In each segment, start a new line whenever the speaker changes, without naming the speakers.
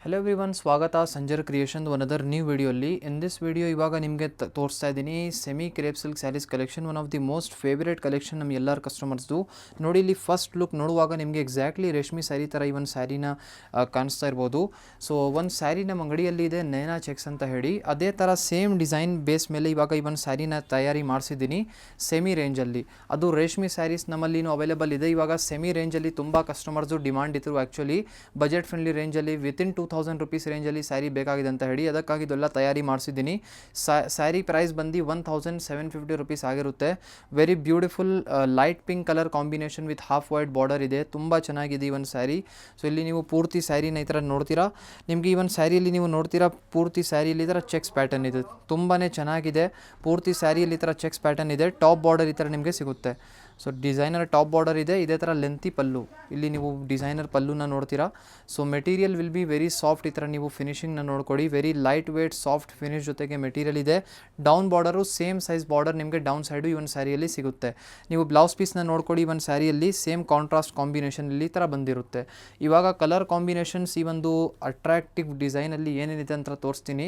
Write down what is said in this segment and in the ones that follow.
Hello everyone, ಸ್ವಾಗತ Sanjar creation another new ವಿಡಿಯೋಲಿ. In this video ಇವಾಗ ನಿಮಗೆ ತೋರಿಸ್ತಾ ಇದ್ದೀನಿ semi crepe silk saris collection. One of the most favourite collection ನಮ್ಮ ಎಲ್ಲರ ಕಸ್ಟಮರ್ಸ್ದು. ನೋಡಿ, ಇಲ್ಲಿ ಫಸ್ಟ್ ಲುಕ್ ನೋಡುವಾಗ ನಿಮಗೆ ಎಕ್ಸಾಕ್ಟ್ಲಿ ರೇಷ್ಮೆ ಸ್ಯಾರಿ ಥರ ಈ ಒಂದು ಸ್ಯಾರಿನ ಕಾಣಿಸ್ತಾ ಇರ್ಬೋದು. ಸೊ ಒಂದು ಸ್ಯಾರಿ ನಮ್ಮ ಅಂಗಡಿಯಲ್ಲಿ ಇದೆ, ನೈನಾ ಚೆಕ್ಸ್ ಅಂತ ಹೇಳಿ. ಅದೇ ಥರ ಸೇಮ್ ಡಿಸೈನ್ ಬೇಸ್ ಮೇಲೆ ಇವಾಗ ಈ ಒಂದು ಸ್ಯಾರಿನ ತಯಾರಿ ಮಾಡಿಸಿದ್ದೀನಿ ಸೆಮಿ ರೇಂಜಲ್ಲಿ. ಅದು ರೇಷ್ಮೆ ಸ್ಯಾರೀಸ್ ನಮ್ಮಲ್ಲಿನೂ ಅವೈಲೇಬಲ್ ಇದೆ. ಇವಾಗ ಸೆಮಿ ರೇಂಜಲ್ಲಿ ತುಂಬ ಕಸ್ಟಮರ್ಸು ಡಿಮಾಂಡ್ ಇತ್ತು. ಆ್ಯಕ್ಚುಲಿ ಬಜೆಟ್ ಫ್ರೆಂಡ್ಲಿ ರೇಂಜಲ್ಲಿ ವಿತಿನ್ 2000 ರೂಪೀಸ್ ರೇಂಜಲ್ಲಿ ಸ್ಯಾರಿ ಬೇಕಾಗಿದೆ ಅಂತ ಹೇಳಿ ಅದಕ್ಕಾಗಿ ಇದೆಲ್ಲ ತಯಾರಿ ಮಾಡಿಸಿದ್ದೀನಿ. ಸ್ಯಾರಿ ಪ್ರೈಸ್ ಬಂದು 1750 ರೂಪೀಸ್ ಆಗಿರುತ್ತೆ. Very beautiful light pink colour combination with half white border ಇದೆ. ತುಂಬ ಚೆನ್ನಾಗಿದೆ ಈ ಒಂದು ಸ್ಯಾರಿ. ಸೊ ಇಲ್ಲಿ ನೀವು ಪೂರ್ತಿ ಸ್ಯಾರಿನ ಈ ಥರ ನೋಡ್ತೀರಾ. ನಿಮಗೆ ಈ ಒಂದು ಸ್ಯಾರಿಯಲ್ಲಿ ನೀವು ನೋಡ್ತೀರಾ, ಪೂರ್ತಿ ಸ್ಯಾರಿಯಲ್ಲಿ ಈ ಥರ ಚೆಕ್ಸ್ ಪ್ಯಾಟರ್ನ್ ಇದೆ. ತುಂಬಾ ಚೆನ್ನಾಗಿದೆ. ಪೂರ್ತಿ ಸ್ಯಾರಿಯಲ್ಲಿ ಈ ಥರ ಚೆಕ್ಸ್ ಪ್ಯಾಟರ್ನ್ ಇದೆ. ಟಾಪ್ ಬಾರ್ಡರ್ ಈ ಥರ ನಿಮಗೆ ಸಿಗುತ್ತೆ. ಸೊ ಡಿಸೈನರ್ ಟಾಪ್ ಬಾರ್ಡರ್ ಇದೆ. ಇದೇ ಥರ ಲೆಂತಿ ಪಲ್ಲು, ಇಲ್ಲಿ ನೀವು ಡಿಸೈನರ್ ಪಲ್ಲುನ ನೋಡ್ತೀರಾ. So material will be very soft. ಈ ಥರ ನೀವು ಫಿನಿಶಿಂಗ್ನ ನೋಡ್ಕೊಡಿ. Very light weight soft finish ಜೊತೆಗೆ ಮೆಟೀರಿಯಲ್ ಇದೆ. Down border same size border ನಿಮಗೆ ಡೌನ್ ಸೈಡು ಈ ಒಂದು ಸ್ಯಾರಿಯಲ್ಲಿ ಸಿಗುತ್ತೆ. ನೀವು ಬ್ಲೌಸ್ ಪೀಸ್ನ ನೋಡ್ಕೊಡಿ. ಈ ಒಂದು ಸ್ಯಾರಿಯಲ್ಲಿ ಸೇಮ್ ಕಾಂಟ್ರಾಸ್ಟ್ ಕಾಂಬಿನೇಷನ್ ಇಲ್ಲಿ ಥರ ಬಂದಿರುತ್ತೆ. ಇವಾಗ ಕಲರ್ ಕಾಂಬಿನೇಷನ್ಸ್ ಈ ಒಂದು ಅಟ್ರಾಕ್ಟಿವ್ ಡಿಸೈನಲ್ಲಿ ಏನೇನಿದೆ ಅಂತ ತೋರಿಸ್ತೀನಿ.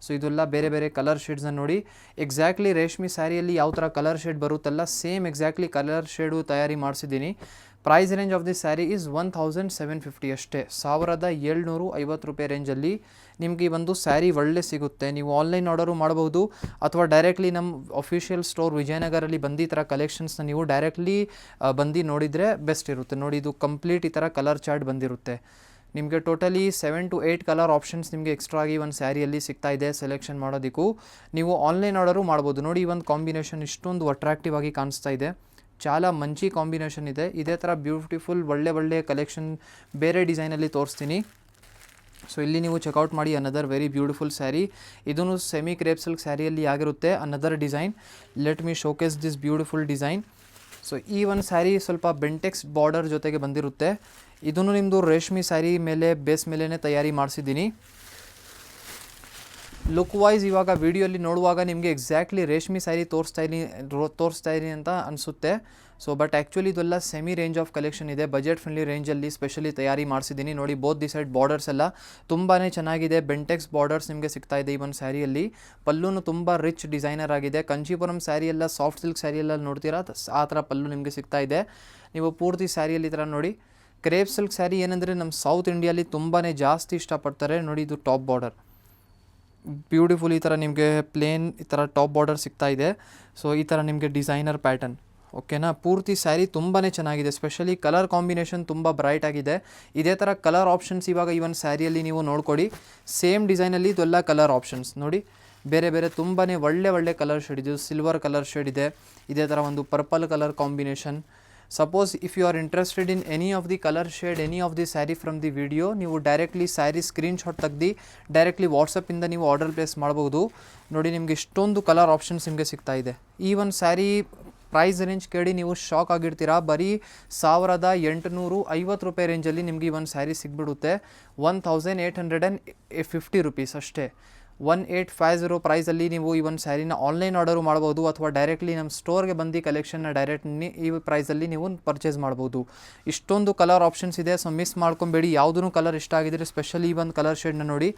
ಸೊ ಇದೆಲ್ಲ ಬೇರೆ ಬೇರೆ ಕಲರ್ ಶೇಡ್ಸ್ನ ನೋಡಿ. ಎಕ್ಸಾಕ್ಟ್ಲಿ ರೇಷ್ಮೆ ಸ್ಯಾರಿಯಲ್ಲಿ ಯಾವ ಥರ ಕಲರ್ ಶೇಡ್ ಬರುತ್ತಲ್ಲ, ಸೇಮ್ ಎಕ್ಸಾಕ್ಟ್ಲಿ ಕಲರ್ ಶೇಡು ತಯಾರಿ ಮಾಡಿಸಿದ್ದೀನಿ. Price range of this sari is 1750 ಅಷ್ಟೇ. 1750 ರೂಪಾಯಿ ರೇಂಜಲ್ಲಿ ನಿಮಗೆ ಈ ಒಂದು ಸ್ಯಾರಿ ಒಳ್ಳೆ ಸಿಗುತ್ತೆ. ನೀವು ಆನ್ಲೈನ್ ಆರ್ಡರು ಮಾಡಬಹುದು ಅಥವಾ ಡೈರೆಕ್ಟ್ಲಿ ನಮ್ಮ ಅಫಿಷಿಯಲ್ ಸ್ಟೋರ್ ವಿಜಯನಗರಲ್ಲಿ ಬಂದು ಈ ಥರ ಕಲೆಕ್ಷನ್ಸ್ನ ನೀವು ಡೈರೆಕ್ಟ್ಲಿ ಬಂದು ನೋಡಿದರೆ ಬೆಸ್ಟ್ ಇರುತ್ತೆ. ನೋಡಿ, ಇದು ಕಂಪ್ಲೀಟ್ ಈ ಥರ ಕಲರ್ ಚಾರ್ಟ್ ಬಂದಿರುತ್ತೆ. ನಿಮಗೆ ಟೋಟಲಿ 7 to 8 ಕಲರ್ ಆಪ್ಷನ್ಸ್ ನಿಮಗೆ ಎಕ್ಸ್ಟ್ರಾ ಆಗಿ ಒಂದು ಸ್ಯಾರಿಯಲ್ಲಿ ಸಿಗ್ತಾ ಇದೆ. ಸೆಲೆಕ್ಷನ್ ಮಾಡೋದಕ್ಕೂ ನೀವು ಆನ್ಲೈನ್ ಆರ್ಡರು ಮಾಡ್ಬೋದು. ನೋಡಿ, ಈ ಒಂದು ಕಾಂಬಿನೇಷನ್ ಇಷ್ಟೊಂದು ಅಟ್ರಾಕ್ಟಿವ್ ಆಗಿ ಕಾಣಿಸ್ತಾ ಇದೆ. చాలా ಮಂಚಿ ಕಾಂಬಿನೇಷನ್ ಇದೆ. ಇದೇ ಥರ ಬ್ಯೂಟಿಫುಲ್ ಒಳ್ಳೆ ಕಲೆಕ್ಷನ್ ಬೇರೆ ಡಿಸೈನಲ್ಲಿ ತೋರಿಸ್ತೀನಿ. ಸೊ ಇಲ್ಲಿ ನೀವು ಚೆಕ್ಔಟ್ ಮಾಡಿ. Another very beautiful sari. ಇದೂ ಸೆಮಿ ಕ್ರೇಪ್ ಸಿಲ್ಕ್ ಸ್ಯಾರಿಯಲ್ಲಿ ಆಗಿರುತ್ತೆ. Another design. Let me showcase this beautiful design. So ಈ ಒಂದು ಸ್ಯಾರಿ ಸ್ವಲ್ಪ ಬೆಂಟೆಕ್ಸ್ ಬಾರ್ಡರ್ ಜೊತೆಗೆ ಬಂದಿರುತ್ತೆ. ಇದನ್ನು ನಿಮ್ಮದು ರೇಷ್ಮೆ ಸ್ಯಾರಿ ಮೇಲೆ ಬೇಸ್ ಮೇಲೇ ತಯಾರಿ ಮಾಡಿಸಿದ್ದೀನಿ. ಲುಕ್ ವೈಸ್ ಇವಾಗ ವಿಡಿಯೋಲಿ ನೋಡುವಾಗ ನಿಮಗೆ ಎಕ್ಸಾಕ್ಟ್ಲಿ ರೇಷ್ಮೆ ಸ್ಯಾರಿ ತೋರಿಸ್ತಾ ಇದ್ದೀನಿ ಅಂತ ಅನಿಸುತ್ತೆ. ಸೊ ಬಟ್ ಆ್ಯಕ್ಚುಲಿ ಇದೆಲ್ಲ ಸೆಮಿ ರೇಂಜ್ ಆಫ್ ಕಲೆಕ್ಷನ್ ಇದೆ. ಬಜೆಟ್ ಫ್ರೆಂಡ್ಲಿ ರೇಂಜಲ್ಲಿ ಸ್ಪೆಷಲಿ ತಯಾರಿ ಮಾಡಿಸಿದ್ದೀನಿ. ನೋಡಿ, ಬೋತ್ ದಿ ಸೈಡ್ ಬಾರ್ಡರ್ಸ್ ಎಲ್ಲ ತುಂಬಾ ಚೆನ್ನಾಗಿದೆ. ಬೆಂಟೆಕ್ಸ್ ಬಾರ್ಡರ್ಸ್ ನಿಮಗೆ ಸಿಗ್ತಾ ಇದೆ ಈ ಒಂದು ಸ್ಯಾರಿಯಲ್ಲಿ. ಪಲ್ಲುನು ತುಂಬ ರಿಚ್ ಡಿಸೈನರ್ ಆಗಿದೆ. ಕಂಚೀಪುರಂ ಸ್ಯಾರಿ ಎಲ್ಲ ಸಾಫ್ಟ್ ಸಿಲ್ಕ್ ಸ್ಯಾರಿಯೆಲ್ಲ ನೋಡ್ತೀರಾ, ಆ ಥರ ಪಲ್ಲು ನಿಮಗೆ ಸಿಗ್ತಾ ಇದೆ. ನೀವು ಪೂರ್ತಿ ಸ್ಯಾರಿಯಲ್ಲಿ ಈ ಥರ ನೋಡಿ. ಕ್ರೇಪ್ ಸಿಲ್ಕ್ ಸ್ಯಾರಿ ಏನಂದರೆ ನಮ್ಮ ಸೌತ್ ಇಂಡಿಯಲ್ಲಿ ತುಂಬಾ ಜಾಸ್ತಿ ಇಷ್ಟಪಡ್ತಾರೆ. ನೋಡಿ, ಇದು ಟಾಪ್ ಬಾರ್ಡರ್ ಬ್ಯೂಟಿಫುಲ್ ಈ ಥರ ನಿಮಗೆ ಪ್ಲೇನ್ ಈ ಥರ ಟಾಪ್ ಬಾರ್ಡರ್ ಸಿಗ್ತಾ ಇದೆ. ಸೊ ಈ ಥರ ನಿಮಗೆ ಡಿಸೈನರ್ ಪ್ಯಾಟರ್ನ್, ಓಕೆನಾ. ಪೂರ್ತಿ ಸ್ಯಾರಿ ತುಂಬಾ ಚೆನ್ನಾಗಿದೆ. ಸ್ಪೆಷಲಿ ಕಲರ್ ಕಾಂಬಿನೇಷನ್ ತುಂಬ ಬ್ರೈಟ್ ಆಗಿದೆ. ಇದೇ ಥರ ಕಲರ್ ಆಪ್ಷನ್ಸ್ ಇವಾಗ ಈ ಒಂದು ಸ್ಯಾರಿಯಲ್ಲಿ ನೀವು ನೋಡ್ಕೊಡಿ. ಸೇಮ್ ಡಿಸೈನಲ್ಲಿ ಇದೆಲ್ಲ ಕಲರ್ ಆಪ್ಷನ್ಸ್ ನೋಡಿ. ಬೇರೆ ಬೇರೆ ತುಂಬಾ ಒಳ್ಳೆ ಕಲರ್ ಶೇಡ್ ಇದೆ. ಸಿಲ್ವರ್ ಕಲರ್ ಶೇಡ್ ಇದೆ. ಇದೇ ಥರ ಒಂದು purple colour combination. Suppose if you are interested in any of the colour shade, any of the sari from the video, ನೀವು ಡೈರೆಕ್ಟ್ಲಿ ಸ್ಯಾರಿ ಸ್ಕ್ರೀನ್ಶಾಟ್ ತೆಗ್ದು ಡೈರೆಕ್ಟ್ಲಿ ವಾಟ್ಸಪ್ಪಿಂದ ನೀವು ಆರ್ಡರ್ ಪ್ಲೇಸ್ ಮಾಡ್ಬೋದು. ನೋಡಿ, ನಿಮಗೆ ಇಷ್ಟೊಂದು ಕಲರ್ ಆಪ್ಷನ್ಸ್ ನಿಮಗೆ ಸಿಗ್ತಾ ಇದೆ. ಈ ಒಂದು ಸ್ಯಾರಿ ಪ್ರೈಸ್ ರೇಂಜ್ ಕೇಳಿ ನೀವು ಶಾಕ್ ಆಗಿರ್ತೀರಾ. ಬರೀ 1850 ರೂಪಾಯಿ ರೇಂಜಲ್ಲಿ ನಿಮಗೆ ಈ ಒಂದು ಸ್ಯಾರಿ ಸಿಗ್ಬಿಡುತ್ತೆ. 1850 ರೂಪೀಸ್ ಅಷ್ಟೇ. 1850 ಪ್ರೈಸಲ್ಲಿ ನೀವು ಈ ಒಂದು ಸ್ಯಾರಿನ ಆನ್ಲೈನ್ ಆರ್ಡರು ಮಾಡ್ಬೋದು ಅಥವಾ ಡೈರೆಕ್ಟ್ಲಿ ನಮ್ಮ ಸ್ಟೋರ್ಗೆ ಬಂದು ಕಲೆಕ್ಷನ್ನ ಡೈರೆಕ್ಟ್ ಈ ಪ್ರೈಸಲ್ಲಿ ನೀವು ಪರ್ಚೇಸ್ ಮಾಡ್ಬೋದು. ಇಷ್ಟೊಂದು ಕಲರ್ ಆಪ್ಷನ್ಸ್ ಇದೆ. ಸೊ ಮಿಸ್ ಮಾಡ್ಕೊಬೇಡಿ. ಯಾವುದೂ ಕಲರ್ ಇಷ್ಟ ಆಗಿದ್ರೆ ಸ್ಪೆಷಲಿ ಈ ಒಂದು ಕಲರ್ ಶೇಡ್ನ ನೋಡಿ.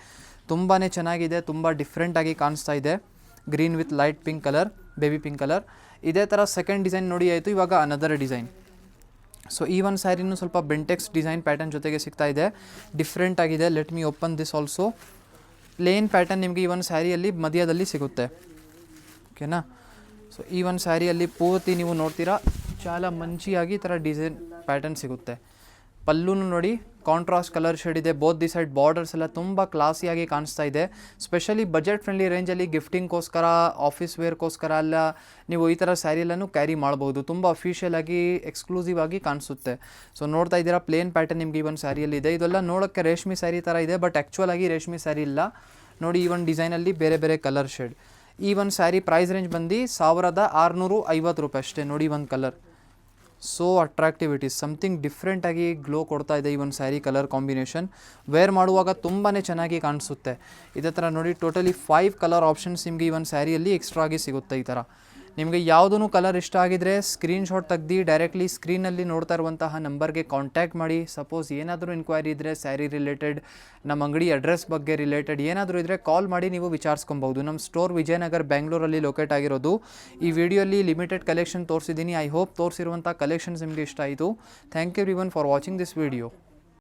ತುಂಬಾ ಚೆನ್ನಾಗಿದೆ. ತುಂಬ ಡಿಫ್ರೆಂಟಾಗಿ ಕಾಣಿಸ್ತಾ ಇದೆ. Green with light pink colour, baby pink colour. ಇದೇ ಥರ ಸೆಕೆಂಡ್ ಡಿಸೈನ್ ನೋಡಿ ಆಯಿತು. ಇವಾಗ ಅನದರ್ ಡಿಸೈನ್. ಸೊ ಈ ಒಂದು ಸ್ಯಾರಿನೂ ಸ್ವಲ್ಪ ಬೆಂಟೆಕ್ಸ್ ಡಿಸೈನ್ ಪ್ಯಾಟರ್ನ್ ಜೊತೆಗೆ ಸಿಗ್ತಾ ಇದೆ. ಡಿಫ್ರೆಂಟ್ ಆಗಿದೆ. Let me open this also. Plain pattern ನಿಮಗೆ ಈ ಒಂದು ಸ್ಯಾರಿಯಲ್ಲಿ ಮಧ್ಯದಲ್ಲಿ ಸಿಗುತ್ತೆ, ಓಕೆನಾ. ಸೊ ಈ ಒಂದು ಸ್ಯಾರಿಯಲ್ಲಿ ಪೂರ್ತಿ ನೀವು ನೋಡ್ತೀರಾ, చాలా ಮಂಚಿಯಾಗಿ ಈ ಥರ ಡಿಸೈನ್ ಪ್ಯಾಟರ್ನ್ ಸಿಗುತ್ತೆ. ಪಲ್ಲುನು ನೋಡಿ, ಕಾಂಟ್ರಾಸ್ಟ್ ಕಲರ್ ಶೇಡ್ ಇದೆ. ಬೋತ್ ದಿ ಸೈಡ್ ಬಾರ್ಡರ್ಸ್ ಎಲ್ಲ ತುಂಬ ಕ್ಲಾಸಿಯಾಗಿ ಕಾಣಿಸ್ತಾ ಇದೆ. ಸ್ಪೆಷಲಿ ಬಜೆಟ್ ಫ್ರೆಂಡ್ಲಿ ರೇಂಜಲ್ಲಿ ಗಿಫ್ಟಿಂಗ್ಗೋಸ್ಕರ, ಆಫೀಸ್ ವೇರ್ಗೋಸ್ಕರ ಎಲ್ಲ ನೀವು ಈ ಥರ ಸ್ಯಾರಿ ಎಲ್ಲನೂ ಕ್ಯಾರಿ ಮಾಡ್ಬೋದು. ತುಂಬ ಅಫಿಷಿಯಲ್ ಆಗಿ ಎಕ್ಸ್ಕ್ಲೂಸಿವ್ ಆಗಿ ಕಾಣಿಸುತ್ತೆ. ಸೊ ನೋಡ್ತಾ ಇದ್ದೀರಾ, ಪ್ಲೇನ್ ಪ್ಯಾಟರ್ನ್ ನಿಮಗೆ ಈ ಒಂದು ಸ್ಯಾರಿಯಲ್ಲಿ ಇದೆ. ಇದೆಲ್ಲ ನೋಡೋಕ್ಕೆ ರೇಷ್ಮೆ ಸ್ಯಾರಿ ಥರ ಇದೆ, ಬಟ್ ಆ್ಯಕ್ಚುಲ್ ಆಗಿ ರೇಷ್ಮೆ ಸ್ಯಾರಿ ಇಲ್ಲ. ನೋಡಿ, ಈ ಒಂದು ಡಿಸೈನಲ್ಲಿ ಬೇರೆ ಕಲರ್ ಶೇಡ್. ಈ ಒಂದು ಸ್ಯಾರಿ ಪ್ರೈಸ್ ರೇಂಜ್ ಬಂದು 1650 ರೂಪಾಯಿ ಅಷ್ಟೇ. ನೋಡಿ, ಒಂದು colour so attractive. It is something ಡಿಫ್ರೆಂಟಾಗಿ ಗ್ಲೋ ಕೊಡ್ತಾ ಇದೆ ಈ ಒಂದು ಸ್ಯಾರಿ ಕಲರ್ ಕಾಂಬಿನೇಷನ್. ವೇರ್ ಮಾಡುವಾಗ ತುಂಬಾ ಚೆನ್ನಾಗಿ ಕಾಣಿಸುತ್ತೆ. ಇದೇ ಥರ ನೋಡಿ, ಟೋಟಲಿ 5 ಕಲರ್ ಆಪ್ಷನ್ಸ್ ನಿಮಗೆ ಈ ಒಂದು ಸ್ಯಾರಿಯಲ್ಲಿ ಎಕ್ಸ್ಟ್ರಾ ಆಗಿ ಸಿಗುತ್ತೆ. ಈ ಥರ ನಿಮಗೆ ಯಾವುದೂ ಕಲರ್ ಇಷ್ಟ ಆಗಿದ್ರೆ ಸ್ಕ್ರೀನ್ಶಾಟ್ ತೆಗ್ದು ಡೈರೆಕ್ಟ್ಲಿ ಸ್ಕ್ರೀನಲ್ಲಿ ನೋಡ್ತಾ ಇರುವಂತಹ ನಂಬರ್ಗೆ ಕಾಂಟ್ಯಾಕ್ಟ್ ಮಾಡಿ. ಸಪೋಸ್ ಏನಾದರೂ ಎನ್ಕ್ವೈರಿ ಇದ್ದರೆ ಸ್ಯಾರಿ ರಿಲೇಟೆಡ್, ನಮ್ಮ ಅಂಗಡಿ ಅಡ್ರೆಸ್ ಬಗ್ಗೆ ರಿಲೇಟೆಡ್ ಏನಾದರೂ ಇದ್ದರೆ ಕಾಲ್ ಮಾಡಿ ನೀವು ವಿಚಾರಿಸ್ಕೊಬೋದು. ನಮ್ಮ ಸ್ಟೋರ್ ವಿಜಯನಗರ ಬೆಂಗಳೂರಲ್ಲಿ ಲೊಕೇಟ್ ಆಗಿರೋದು. ಈ ವಿಡಿಯೋಲಿ ಲಿಮಿಟೆಡ್ ಕಲೆಕ್ಷನ್ ತೋರಿಸಿದ್ದೀನಿ. ಐ ಹೋಪ್ ತೋರಿಸಿರುವಂಥ ಕಲೆಕ್ಷನ್ಸ್ ನಿಮಗೆ ಇಷ್ಟ ಆಯಿತು. Thank you everyone for watching this video.